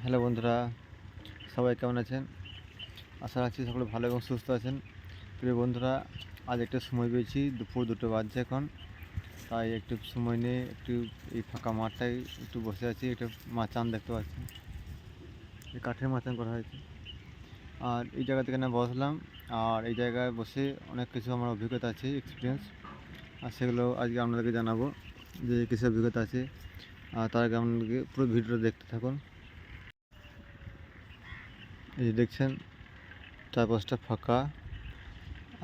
Hello বন্ধুরা, সবাই কেমন আছেন? আশা রাখছি সকলে ভালো এবং সুস্থ আছেন। প্রিয় বন্ধুরা, আজ একটু সময় পেয়েছি, দুপুর 2টো বাজছে এখন। তাই একটু সময় নিয়ে একটু এই ফাঁকা মাঠটায় একটু বসে আছি। একটু মাচান দেখতে পাচ্ছি, এই কাঠের মাচান করা হয়েছে। আর এই জায়গা থেকে না বসলাম, আর এই জায়গায় বসে অনেক কিছু আমার অভিজ্ঞতা আছে, এক্সপিরিয়েন্স। আর সেগুলো আজকে আপনাদেরকে জানাবো যে কিছু অভিজ্ঞতা আছে। আর তার আগে আপনাদেরকে পুরো ভিডিওটা দেখতে থাকুন। এই যে দেখছেন, চারপাশটা ফাঁকা।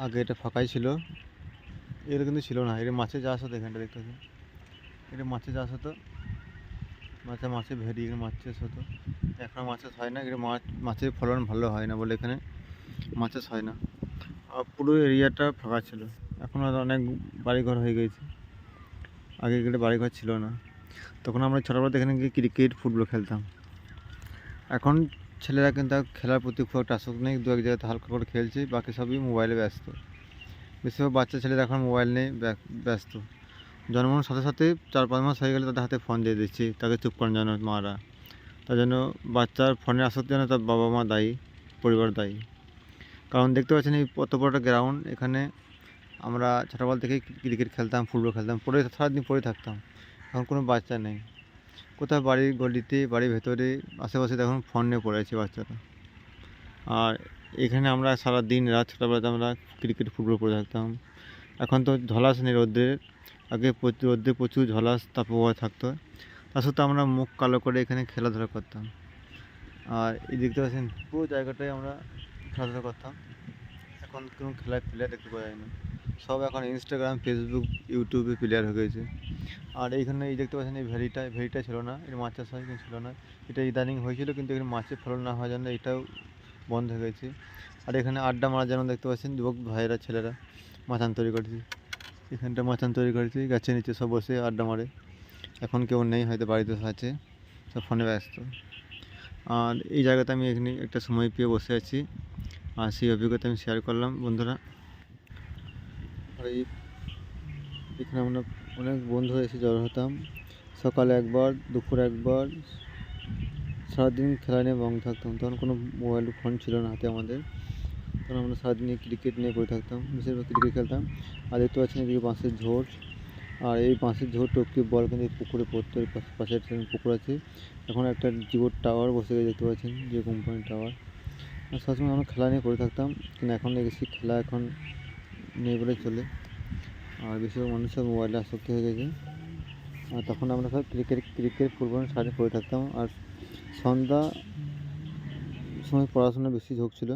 আগে এটা ফাঁকাই ছিল, এটা কিন্তু ছিল না। এটা মাছের চাষ হতো, এখানটা দেখতে পাচ্ছেন, এটা মাছের চাষ হতো। মাছের ভেড়ি, এখানে মাছ চাষ হতো। এখন মাছ চাষ হয় না, এটা মাছের ফলন ভালো হয় না বলে এখানে মাছ চাষ হয় না। আর পুরো এরিয়াটা ফাঁকা ছিল। এখন আর অনেক বাড়িঘর হয়ে গেছে, আগে এখানে বাড়িঘর ছিল না। তখন আমরা ছোটোবেলাতে এখানে গিয়ে ক্রিকেট ফুটবল খেলতাম। এখন ছেলেরা কিন্তু আর খেলার প্রতি খুব একটা আসক্ত নেই, দু এক জায়গাতে হালকা করে খেলছে, বাকি সবই মোবাইলে ব্যস্ত। বেশিরভাগ বাচ্চা ছেলেরা এখন মোবাইল নিয়ে ব্যস্ত। জন্মানোর সাথে সাথে 4-5 মাস হয়ে গেলে তাদের হাতে ফোন দিয়ে দিচ্ছি, তাকে চুপ করানোর জন্য মারা। তার জন্য বাচ্চার ফোনের আসক্তি জন্য তার বাবা মা দায়ী, পরিবার দায়ী। কারণ দেখতে পাচ্ছেন এই কত বড় একটা গ্রাউন্ড, এখানে আমরা ছোটোবেলা থেকেই ক্রিকেট খেলতাম, ফুটবল খেলতাম, সারাদিন পড়ে থাকতাম। এখন কোনো বাচ্চা নেই, কোথাও বাড়ির গলিতে, বাড়ির ভেতরে, আশেপাশে দেখুন ফোন নিয়ে পড়ে আছে বাচ্চারা। আর এখানে আমরা সারা দিন রাত ছোটোবেলাতে আমরা ক্রিকেট ফুটবল করে থাকতাম। এখন তো ঝলাস নেই রোদ্রের, আগে রোদ্রে প্রচুর ঝলাস তাপপ্রবাহ থাকতো। তা সত্ত্বেও আমরা মুখ কালো করে এখানে খেলাধুলা করতাম। আর এই দেখতে পাচ্ছেন পুরো জায়গাটায় আমরা খেলাধুলা করতাম। এখন কোনো খেলার প্লেয়ার দেখতে পাওয়া যায় না, সব এখন ইনস্টাগ্রাম, ফেসবুক, ইউটিউবে প্লেয়ার হয়ে গেছে। আর এইখানে এই দেখতে পাচ্ছেন এই ভেড়িটা ছিল না, এর মাছ চাষ হয় কিন্তু ছিল না। এটা ইদানিং হয়েছিল, কিন্তু এখানে মাছের ফলন না হওয়ার জন্য এটাও বন্ধ হয়ে গেছে। আর এখানে আড্ডা মারার জন্য দেখতে পাচ্ছেন যুবক ভাইয়েরা, ছেলেরা মাচান তৈরি করেছে। এখানটা মাচান তৈরি করেছে, গাছের নিচে সব বসে আড্ডা মারে। এখন কেউ নেই, হয়তো বাড়িতে আছে, সব ফোনে ব্যস্ত। আর এই জায়গাতে আমি এখানে একটা সময় পেয়ে বসে আছি, আর সেই অভিজ্ঞতা আমি শেয়ার করলাম বন্ধুরা। আর এখানে আমরা অনেক বন্ধু এসে জড়ো হতাম, সকালে একবার, দুপুরে একবার, সারাদিন খেলা নিয়ে ব্যস্ত থাকতাম। তখন কোনো মোবাইল ফোন ছিল না হাতে আমাদের, তখন আমরা সারাদিন ক্রিকেট নিয়ে পড়ে থাকতাম, বেশিরভাগ ক্রিকেট খেলতাম। আর দেখতে পাচ্ছেন এদিকে বাঁশের ঝোড়, আর এই বাঁশের ঝোড় টপকে বল কিন্তু এই পুকুরে পড়তো। এই পাশে একটা পুকুর আছে, এখন একটা জিওর টাওয়ার বসে গেছে, দেখতে পাচ্ছেন জিও কোম্পানির টাওয়ার। আর সবসময় আমরা খেলা নিয়ে পড়ে থাকতাম, কিন্তু এখন দেখেছি খেলা এখন নেই বলে চলে। আর বেশিরভাগ মানুষ সব মোবাইলে আসক্তি হয়ে গেছে। আর তখন আমরা সব ক্রিকেট ফুটবল সারাদিন পড়ে থাকতাম। আর সন্ধ্যা সময় পড়াশোনা বেশি ঝোঁক ছিল।